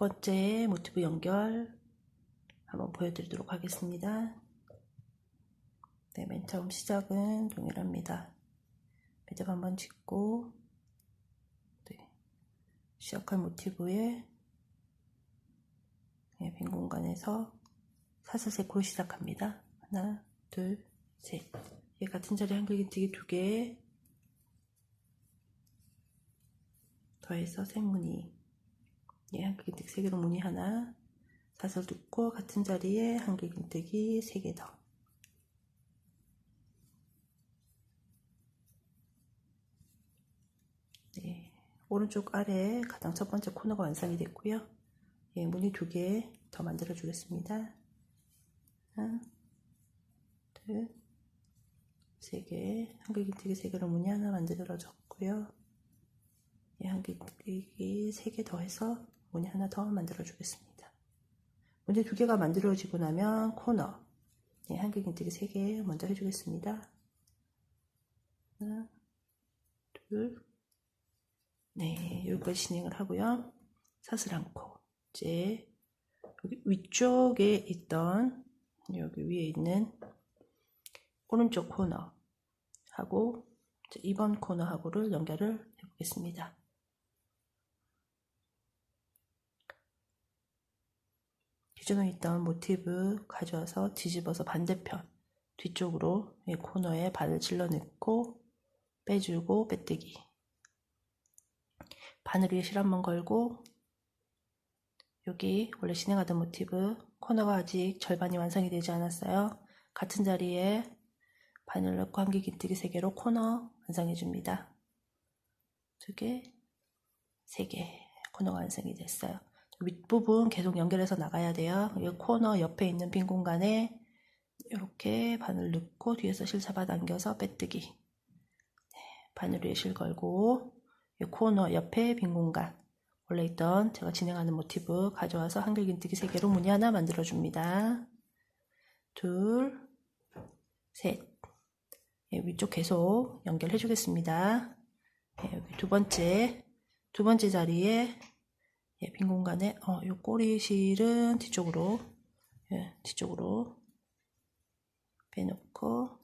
번째 모티브 연결 한번 보여드리도록 하겠습니다. 네, 맨 처음 시작은 동일합니다. 매듭 한번 짚고, 네, 시작한 모티브에 빈 공간에서 사슬세코로 시작합니다. 하나, 둘, 셋. 같은 자리 한글긴뜨기 2개 더해서 샘무늬. 한글긴뜨기 3개로 무늬 하나, 사슬 뚫고 같은 자리에 한글긴뜨기 3개 더. 네, 오른쪽 아래 가장 첫 번째 코너가 완성이 됐고요. 무늬 2개 더 만들어 주겠습니다. 하나, 둘, 3개, 한글긴뜨기 3개로 무늬 하나 만들어졌고요. 한글긴뜨기 3개 더해서 무늬 하나 더 만들어 주겠습니다. 무늬 2개가 만들어지고 나면 코너, 한글긴뜨기 3개 먼저 해주겠습니다. 하나, 둘, 네, 여기까지 진행을 하고요. 사슬 않고 이제 여기 위쪽에 있던 여기 위에 있는 오른쪽 코너하고 이번 코너하고를 연결을 해보겠습니다. 기존에 있던 모티브 가져와서 뒤집어서 반대편 뒤쪽으로 코너에 바늘 질러 넣고 빼주고 빼뜨기, 바늘 위에 실 한번 걸고, 여기 원래 진행하던 모티브 코너가 아직 절반이 완성이 되지 않았어요. 같은 자리에 바늘 넣고 한글긴뜨기 3개로 코너 완성해 줍니다. 2개, 3개 코너가 완성이 됐어요. 윗부분 계속 연결해서 나가야 돼요. 이 코너 옆에 있는 빈 공간에 이렇게 바늘 넣고 뒤에서 실 잡아당겨서 빼뜨기, 바늘 위에 실 걸고 이 코너 옆에 빈 공간 원래 있던 제가 진행하는 모티브 가져와서 한글긴뜨기 3개로 무늬 하나 만들어 줍니다. 둘, 셋. 위쪽 계속 연결해 주겠습니다. 여기 두 번째 자리에 빈 공간에 요 꼬리실은 뒤쪽으로 빼놓고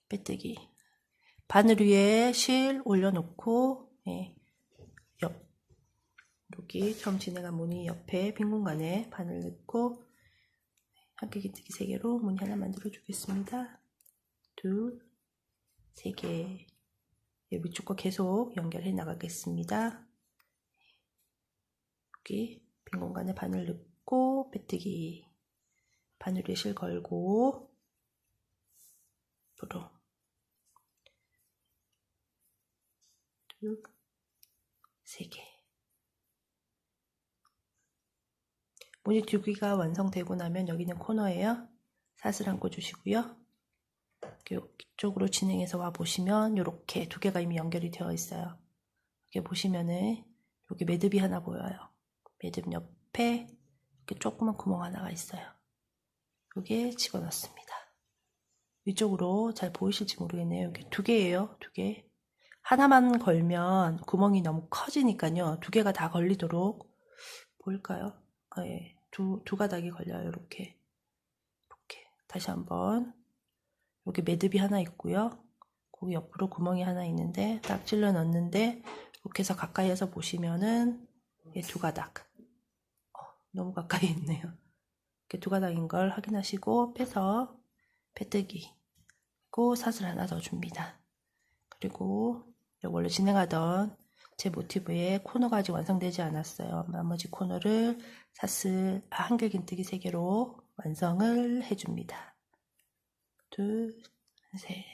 빼뜨기, 바늘 위에 실 올려놓고 여기 처음 진행한 무늬 옆에 빈 공간에 바늘 넣고 한글긴뜨기 3개로 무늬 하나 만들어 주겠습니다. 둘, 3개. 위쪽과 계속 연결해 나가겠습니다. 여기 빈 공간에 바늘 넣고 빼뜨기, 바늘 위에 실 걸고 앞으로 둘, 3개. 무늬 2개가 완성되고 나면 여기는 코너예요. 사슬 안고 주시고요. 이쪽으로 진행해서 와 보시면 이렇게 2개가 이미 연결이 되어 있어요. 여기 보시면은 여기 매듭이 하나 보여요. 매듭 옆에 이렇게 조그만 구멍 하나가 있어요. 여기에 집어넣습니다. 위쪽으로 잘 보이실지 모르겠네요. 여기 2개예요. 2개. 하나만 걸면 구멍이 너무 커지니까요. 2개가 다 걸리도록 보일까요? 두 가닥이 걸려요. 이렇게 다시 한번. 여기 매듭이 하나 있고요. 거기 옆으로 구멍이 하나 있는데 딱 찔러 넣는데 이렇게 해서 가까이에서 보시면은 2가닥. 너무 가까이 있네요. 이렇게 2가닥인 걸 확인하시고 빼서 빼뜨기, 그리고 사슬 하나 더 줍니다. 그리고 원래 진행하던 제 모티브의 코너가 아직 완성되지 않았어요. 나머지 코너를 사슬 한글긴뜨기 3개로 완성을 해줍니다. 둘, 셋.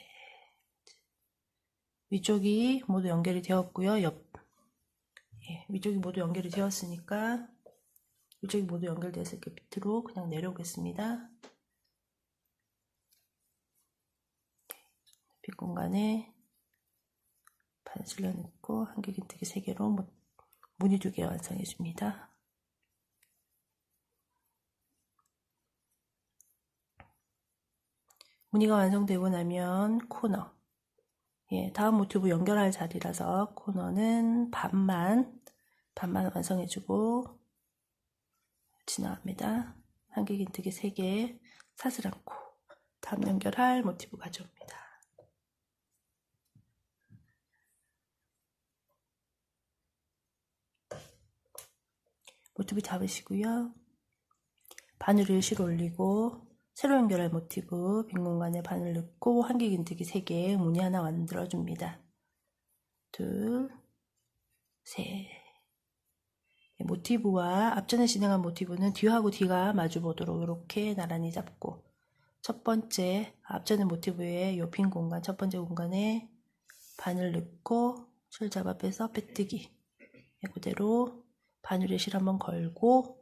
위쪽이 모두 연결이 되었고요. 위쪽이 모두 연결이 되었으니까 위쪽이 모두 연결돼서 이렇게 밑으로 그냥 내려오겠습니다. 빈 공간에 바늘 질러 넣고 한글긴뜨기 3개로 무늬 2개 완성해 줍니다. 무늬가 완성되고 나면 코너, 예, 다음 모티브 연결할 자리라서 코너는 반만 완성해주고 지나갑니다. 한길긴뜨기 3개, 사슬 않고 다음 연결할 모티브 가져옵니다. 모티브 잡으시고요. 바늘을 실어 올리고 새로 연결할 모티브 빈 공간에 바늘 넣고 한길긴뜨기 3개, 무늬 하나 만들어줍니다. 둘, 셋. 모티브와 앞전에 진행한 모티브는 뒤하고 뒤가 마주보도록 이렇게 나란히 잡고 첫 번째 앞전에 모티브의 요 빈 공간 첫 번째 공간에 바늘 넣고 실 잡아 빼서 빼뜨기 그대로 바늘에 실 한번 걸고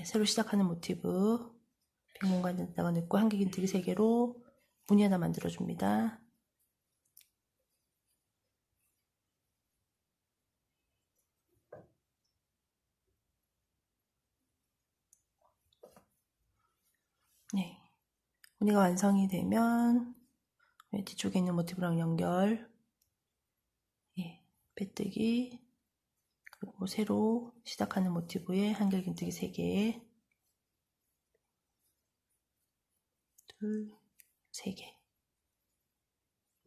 새로 시작하는 모티브 빈 공간에다가 넣고 한길긴뜨기 3개로 무늬 하나 만들어줍니다. 네, 무늬가 완성이 되면 뒤쪽에 있는 모티브랑 연결, 빼뜨기, 그리고 새로 시작하는 모티브에 한길긴뜨기 3개, 둘, 3개.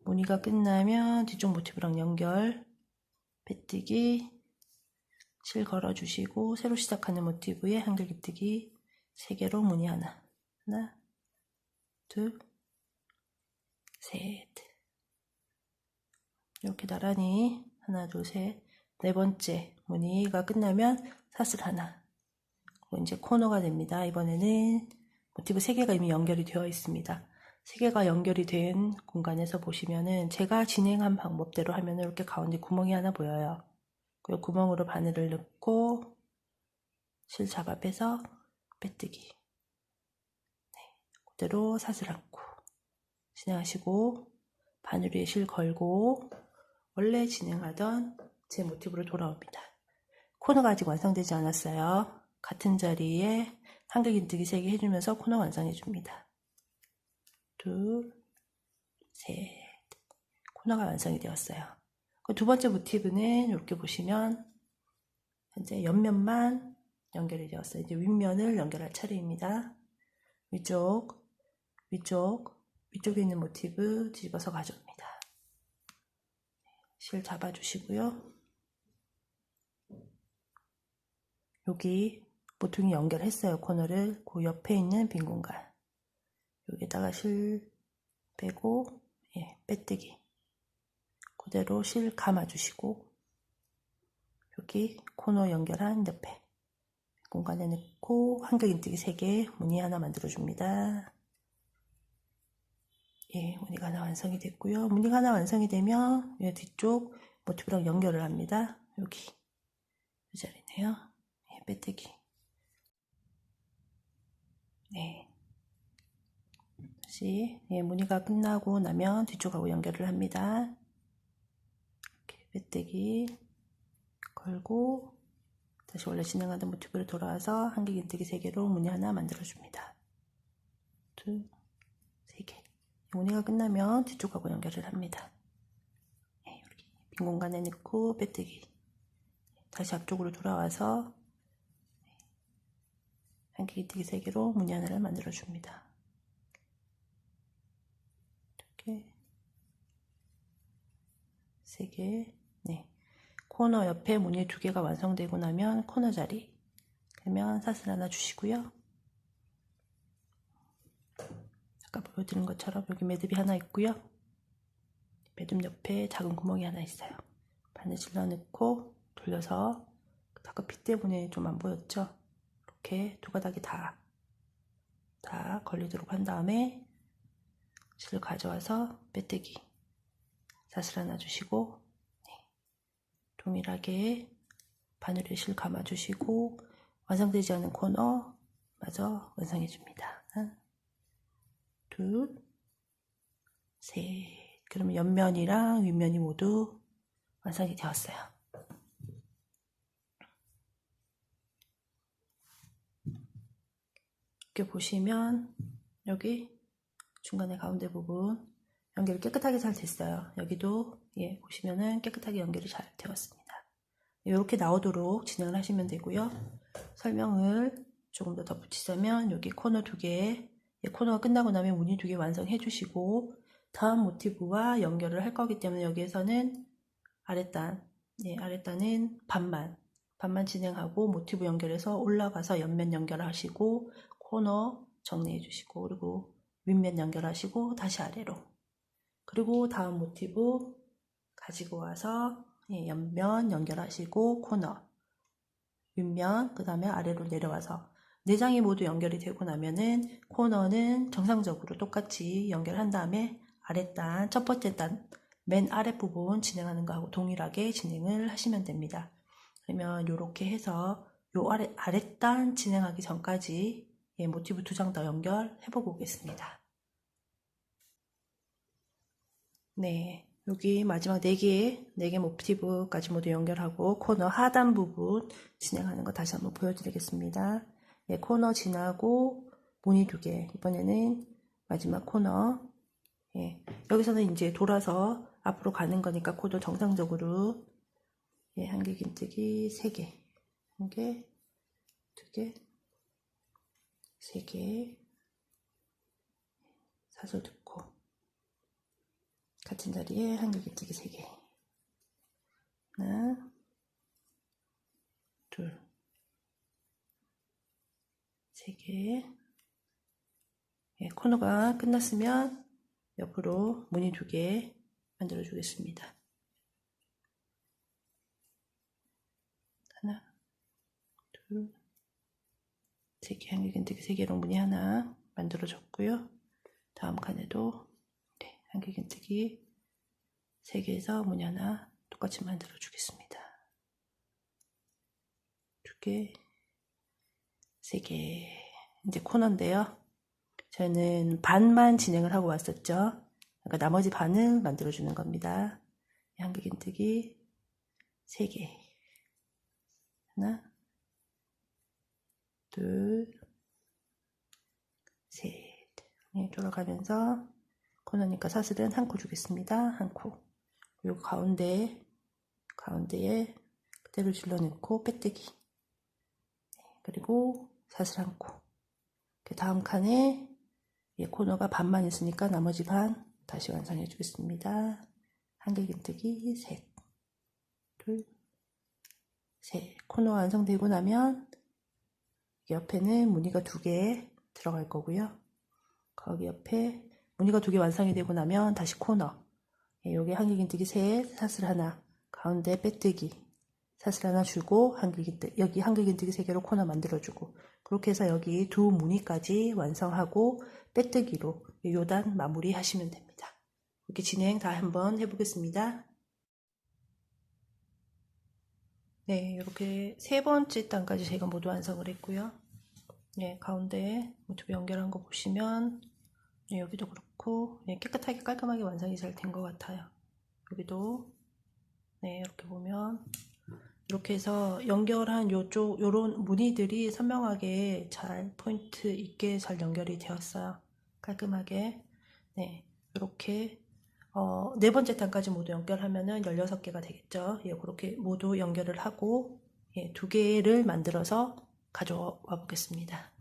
무늬가 끝나면 뒤쪽 모티브랑 연결, 빼뜨기, 실 걸어주시고 새로 시작하는 모티브에 한길긴뜨기 3개로 무늬 하나, 둘, 셋. 이렇게 나란히 하나, 둘, 셋, 네 번째 무늬가 끝나면 사슬 하나. 이제 코너가 됩니다. 이번에는 모티브 3개가 이미 연결이 되어 있습니다. 3개가 연결이 된 공간에서 보시면은 제가 진행한 방법대로 하면 이렇게 가운데 구멍이 하나 보여요. 그 구멍으로 바늘을 넣고 실 잡아 빼서 빼뜨기. 그대로 사슬 않고 진행하시고 바늘 위에 실 걸고 원래 진행하던 제 모티브로 돌아옵니다. 코너가 아직 완성되지 않았어요. 같은 자리에 한길긴뜨기 3개 해주면서 코너 완성해줍니다. 둘, 셋. 코너가 완성이 되었어요. 두 번째 모티브는 이렇게 보시면 현재 옆면만 연결이 되었어요. 이제 윗면을 연결할 차례입니다. 위쪽에 있는 모티브 뒤집어서 가져옵니다. 실 잡아주시고요. 여기 모퉁이 연결했어요. 코너를 그 옆에 있는 빈 공간 여기다가 실 빼고 빼뜨기 그대로 실 감아주시고 여기 코너 연결한 옆에 공간에 넣고 한길긴뜨기 3개 무늬 하나 만들어줍니다. 무늬가 하나 완성이 됐고요. 무늬가 하나 완성이 되면 뒤쪽 모티브랑 연결을 합니다. 여기 이 자리네요. 빼뜨기. 다시 무늬가 끝나고 나면 뒤쪽하고 연결을 합니다. 이렇게 빼뜨기 걸고 다시 원래 진행하던 모티브로 돌아와서 한길긴뜨기 3개로 무늬 하나 만들어줍니다. 둘, 3개. 무늬가 끝나면 뒤쪽하고 연결을 합니다. 이렇게 빈 공간에 넣고 빼뜨기. 다시 앞쪽으로 돌아와서 한길긴뜨기 3개로 무늬 하나를 만들어줍니다. 이렇게 3개. 코너 옆에 무늬 2개가 완성되고 나면 코너 자리 그러면 사슬 하나 주시고요. 아까 보여드린 것처럼 여기 매듭이 하나 있고요. 매듭 옆에 작은 구멍이 하나 있어요. 바늘 질러 넣고 돌려서 아까 핏 때문에 좀 안 보였죠? 이렇게 두 가닥이 다 걸리도록 한 다음에 실을 가져와서 빼뜨기 사슬 하나 주시고 동일하게 바늘에 실 감아주시고 완성되지 않은 코너 마저 완성해줍니다. 하나, 둘, 셋. 그러면 옆면이랑 윗면이 모두 완성이 되었어요. 이렇게 보시면 여기 중간에 가운데 부분 연결이 깨끗하게 잘 됐어요. 여기도 예, 보시면은 깨끗하게 연결이 잘 되었습니다. 이렇게 나오도록 진행을 하시면 되고요. 설명을 조금 더 덧붙이자면 여기 코너 2개, 코너가 끝나고 나면 무늬 2개 완성해 주시고 다음 모티브와 연결을 할 거기 때문에 여기에서는 아랫단, 아랫단은 반만 진행하고 모티브 연결해서 올라가서 옆면 연결하시고 코너 정리해 주시고 그리고 윗면 연결하시고 다시 아래로 그리고 다음 모티브 가지고 와서 옆면 연결하시고 코너 윗면 그 다음에 아래로 내려와서 4장이 모두 연결이 되고 나면은 코너는 정상적으로 똑같이 연결한 다음에 아랫단 첫 번째 단 맨 아랫부분 진행하는 거하고 동일하게 진행을 하시면 됩니다. 그러면 이렇게 해서 요 아랫단 진행하기 전까지 모티브 2장 더 연결해 보고 오겠습니다. 네, 여기 마지막 4개 모티브까지 모두 연결하고 코너 하단 부분 진행하는 거 다시 한번 보여드리겠습니다. 네, 코너 지나고 무늬 2개, 이번에는 마지막 코너. 예, 여기서는 이제 돌아서 앞으로 가는 거니까 코너 정상적으로 한길 긴뜨기 3개, 1개, 2개, 3개, 사슬 듣고 같은 자리에 한길 긴뜨기 3개, 하나, 둘, 3개. 코너가 끝났으면 옆으로 무늬 2개 만들어 주겠습니다. 하나, 둘, 3개, 한길 긴뜨기 3개로 무늬 하나 만들어 줬고요. 다음 칸에도 한길 긴뜨기 3개에서 무늬 하나 똑같이 만들어 주겠습니다. 2개, 3개. 이제 코너인데요. 저는 반만 진행을 하고 왔었죠. 그러니까 나머지 반을 만들어 주는 겁니다. 한길 긴뜨기 3개. 하나, 둘, 셋. 돌아가면서 코너니까 사슬은 한 코 주겠습니다. 한 코. 그리고 가운데에 그대로 질러넣고 빼뜨기. 그리고 사슬 한 코. 다음 칸에 코너가 반만 있으니까 나머지 반 다시 완성해 주겠습니다. 한길 긴뜨기 셋, 둘, 셋. 코너 완성되고 나면 옆에는 무늬가 2개 들어갈 거고요. 거기 옆에 무늬가 2개 완성이 되고 나면 다시 코너. 여기 한길 긴뜨기 셋, 사슬 하나, 가운데 빼뜨기, 사슬 하나 주고 여기 한길 긴뜨기 3개로 코너 만들어주고 그렇게 해서 여기 2 무늬까지 완성하고 빼뜨기로 요단 마무리 하시면 됩니다. 이렇게 진행 다 한번 해보겠습니다. 네, 이렇게 3번째 단까지 제가 모두 완성을 했고요. 네, 가운데 모티브 연결한 거 보시면 여기도 그렇고 깨끗하게 깔끔하게 완성이 잘 된 것 같아요. 여기도 이렇게 보면 이렇게 해서 연결한 요런 무늬들이 선명하게 잘 포인트 있게 잘 연결이 되었어요. 깔끔하게. 이렇게 4번째 단까지 모두 연결하면은 16개가 되겠죠. 그렇게 모두 연결을 하고 2개를 만들어서 가져와 보겠습니다.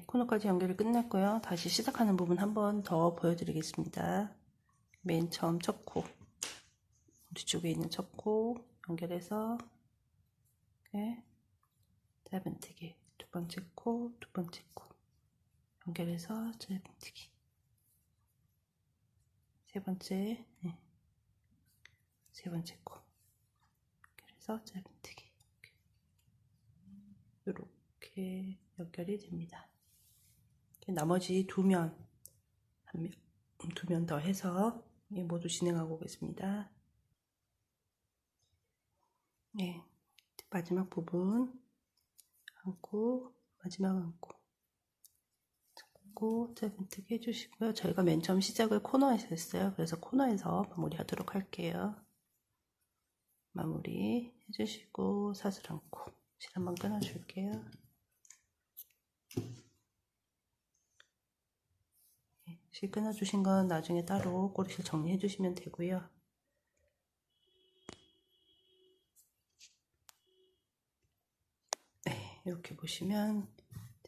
코너까지 연결이 끝났고요. 다시 시작하는 부분 한 번 더 보여드리겠습니다. 맨 처음 첫 코, 뒤쪽에 있는 첫 코 연결해서 짧은뜨기, 2번째 코, 2번째 코 연결해서 짧은뜨기, 3번째, 3번째 코 연결해서 짧은뜨기. 이렇게 연결이 됩니다. 나머지 2면 더 해서 모두 진행하고 오겠습니다. 마지막 부분 한 코, 마지막 한 코. 감고 짧은뜨기 해주시고요. 저희가 맨 처음 시작을 코너에서 했어요. 그래서 코너에서 마무리하도록 할게요. 마무리 해주시고 사슬 안고 실 한번 끊어줄게요. 실 끊어주신 건 나중에 따로 꼬리실 정리해 주시면 되고요. 네, 이렇게 보시면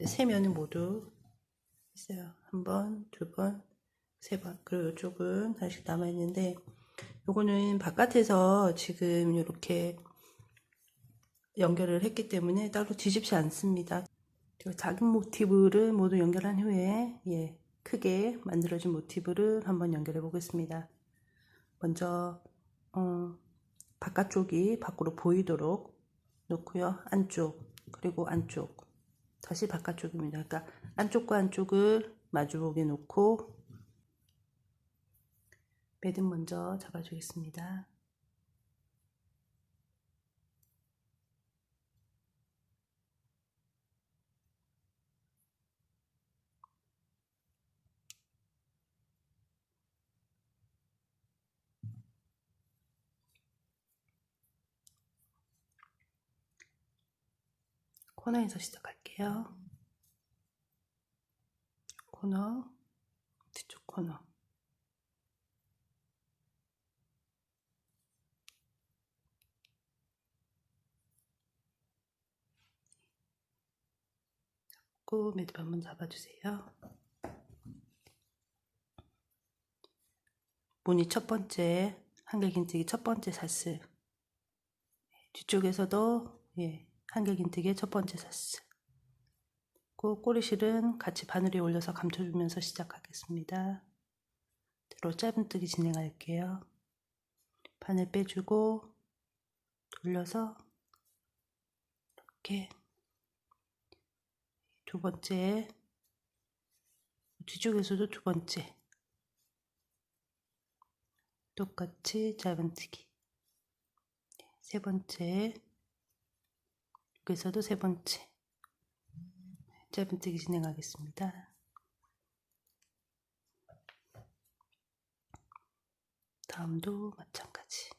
세 면은 모두 있어요. 한 번, 두 번, 세 번. 그리고 이쪽은 다시 남아있는데 요거는 바깥에서 지금 이렇게 연결을 했기 때문에 따로 뒤집지 않습니다. 작은 모티브를 모두 연결한 후에 크게 만들어진 모티브를 한번 연결해 보겠습니다. 먼저 바깥쪽이 밖으로 보이도록 놓고요. 안쪽 그리고 안쪽 다시 바깥쪽입니다. 그러니까 안쪽과 안쪽을 마주보게 놓고 매듭 먼저 잡아주겠습니다. 코너에서 시작할게요. 코너, 뒤쪽 코너. 잡고 매듭 한번 잡아주세요. 무늬 첫 번째, 한길긴뜨기 첫 번째 사슬. 뒤쪽에서도 한길긴뜨기의 첫 번째 사슬. 꼬리실은 같이 바늘에 올려서 감춰주면서 시작하겠습니다. 뒤로 짧은뜨기 진행할게요. 바늘 빼주고 돌려서 이렇게 두 번째, 뒤쪽에서도 두 번째 똑같이 짧은뜨기, 세 번째, 여기서도 세 번째 짧은뜨기 진행하겠습니다. 다음도 마찬가지.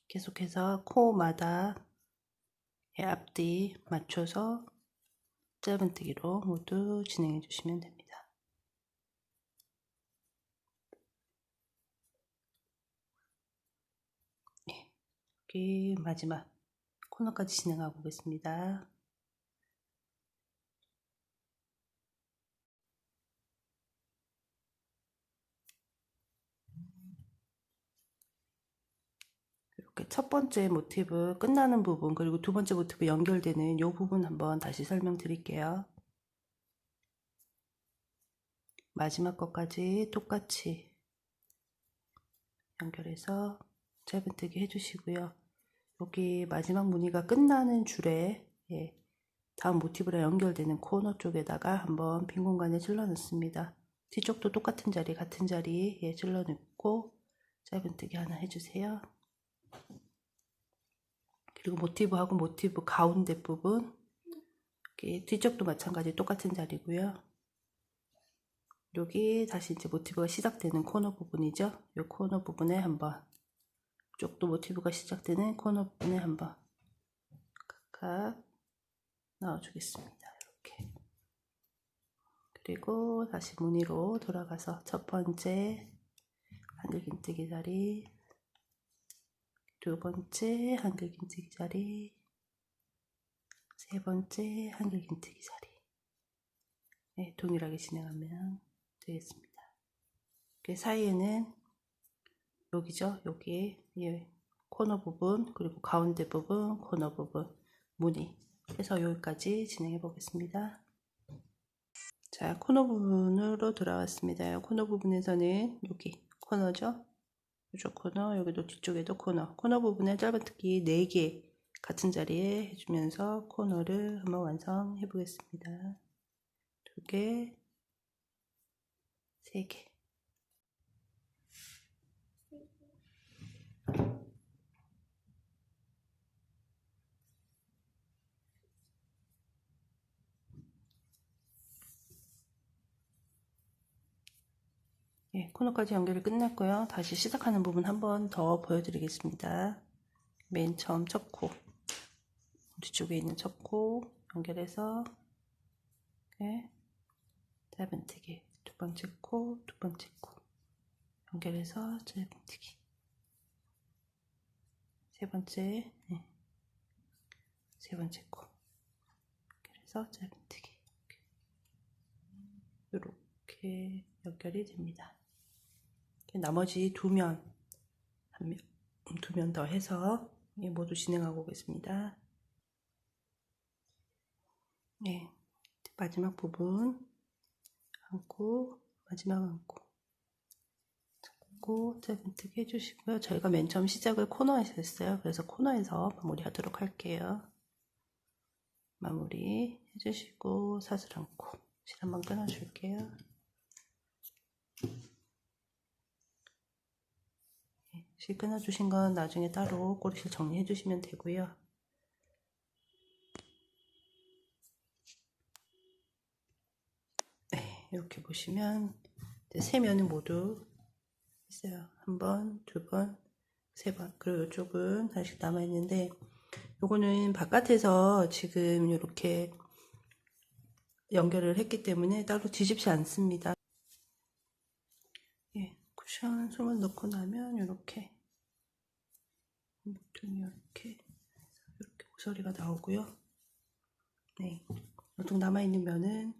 계속해서 코마다 앞뒤 맞춰서 짧은뜨기로 모두 진행해 주시면 됩니다. 여기 마지막 코너까지 진행하고 오겠습니다. 이렇게 첫 번째 모티브 끝나는 부분 그리고 두 번째 모티브 연결되는 이 부분 한번 다시 설명드릴게요. 마지막 것까지 똑같이 연결해서 짧은뜨기 해주시고요. 여기 마지막 무늬가 끝나는 줄에 다음 모티브랑 연결되는 코너 쪽에다가 한번 빈 공간에 찔러 넣습니다. 뒤쪽도 똑같은 자리 같은 자리에 찔러 넣고 짧은뜨기 하나 해주세요. 그리고 모티브하고 모티브 가운데 부분 뒤쪽도 마찬가지 똑같은 자리고요. 여기 다시 이제 모티브가 시작되는 코너 부분이죠. 이 코너 부분에 한번 쪽도 모티브가 시작되는 코너 부분에 한번 각각 넣어주겠습니다. 이렇게. 그리고 다시 무늬로 돌아가서 첫 번째 한길긴뜨기 자리, 두 번째 한길긴뜨기 자리, 세 번째 한길긴뜨기 자리. 동일하게 진행하면 되겠습니다. 그 사이에는 여기죠. 여기 코너 부분 그리고 가운데 부분 코너 부분 무늬 해서 여기까지 진행해 보겠습니다. 자, 코너 부분으로 돌아왔습니다. 코너 부분에서는 여기 코너죠. 이쪽 코너, 여기도 뒤쪽에도 코너 부분에 짧은뜨기 4개 같은 자리에 해주면서 코너를 한번 완성해 보겠습니다. 2개, 3개. 예, 코너까지 연결이 끝났고요. 다시 시작하는 부분 한 번 더 보여드리겠습니다. 맨 처음 첫 코, 뒤쪽에 있는 첫 코 연결해서 이렇게 짧은뜨기, 두 번째 코, 두 번째 코 연결해서 짧은뜨기, 세 번째, 세 번째 코 연결해서 짧은뜨기, 이렇게 연결이 됩니다. 나머지 두 면 더 해서 모두 진행하고 오겠습니다. 네, 마지막 부분 안고, 마지막 안고 짧은뜨기 해주시고요. 저희가 맨 처음 시작을 코너에서 했어요. 그래서 코너에서 마무리하도록 할게요. 마무리 해주시고 사슬 안고 실 한번 끊어줄게요. 실 끊어주신 건 나중에 따로 꼬리실 정리해 주시면 되고요. 네, 이렇게 보시면 세 면은 모두 있어요. 한 번, 두 번, 세 번. 그리고 이쪽은 아직 남아있는데 요거는 바깥에서 지금 이렇게 연결을 했기 때문에 따로 뒤집지 않습니다. 예, 쿠션 손을 넣고 나면 이렇게 이렇게 모서리가 나오고요. 네, 보통 남아있는 면은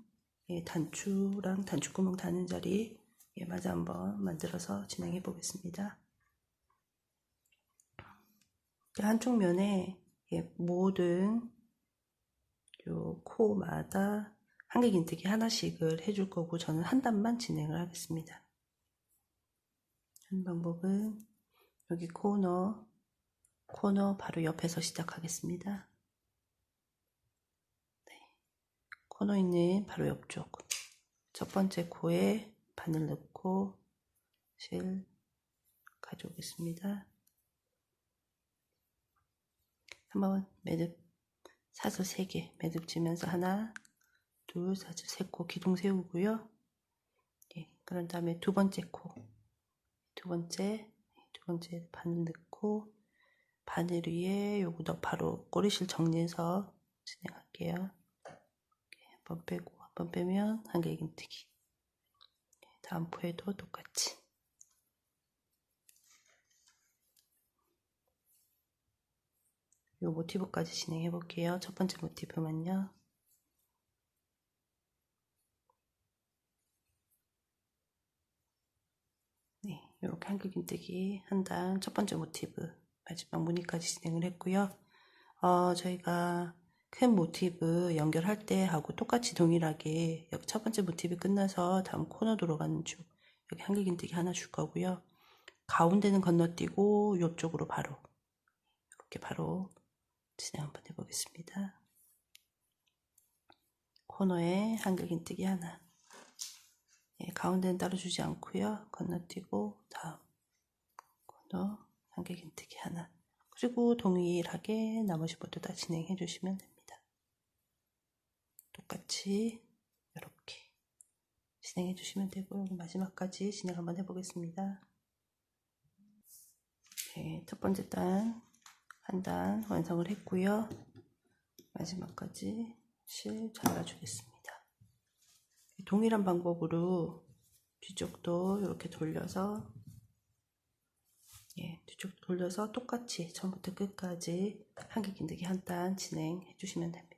단추랑 단추구멍 다는 자리 마저 한번 만들어서 진행해 보겠습니다. 한쪽 면에 모든 요 코마다 한길긴뜨기 하나씩을 해줄 거고 저는 한 단만 진행을 하겠습니다. 하는 방법은 여기 코너 바로 옆에서 시작하겠습니다. 네. 코너 있는 바로 옆쪽 첫 번째 코에 바늘 넣고 실 가져오겠습니다. 한번 매듭 사슬 3개 매듭 지면서 하나 둘 사슬 3코 기둥 세우고요. 그런 다음에 두 번째 바늘 넣고 바늘 위에 요거 바로 꼬리실 정리해서 진행할게요. 한 번 빼고 한 번 빼면 한길긴뜨기. 다음 포에도 똑같이. 요 모티브까지 진행해 볼게요. 첫 번째 모티브만요. 네, 이렇게 한길긴뜨기 한 단 첫 번째 모티브 마지막 무늬까지 진행을 했고요. 저희가 큰 모티브 연결할 때 하고 똑같이 동일하게 여기 첫 번째 모티브 끝나서 다음 코너 들어가는 줄 여기 한길긴뜨기 하나 줄 거고요. 가운데는 건너뛰고 이쪽으로 바로 이렇게 바로 진행 한번 해보겠습니다. 코너에 한길긴뜨기 하나. 가운데는 따로 주지 않고요. 건너뛰고 다음 코너 한길긴뜨기 하나. 그리고 동일하게 나머지 모두 다 진행해 주시면 됩니다. 똑같이 이렇게 진행해 주시면 되고 마지막까지 진행 한번 해보겠습니다. 첫 번째 단 한 단 완성을 했고요. 마지막까지 실 잘라주겠습니다. 동일한 방법으로 뒤쪽도 이렇게 돌려서 뒤쪽 돌려서 똑같이 처음부터 끝까지 한길긴뜨기 한 단 진행해 주시면 됩니다.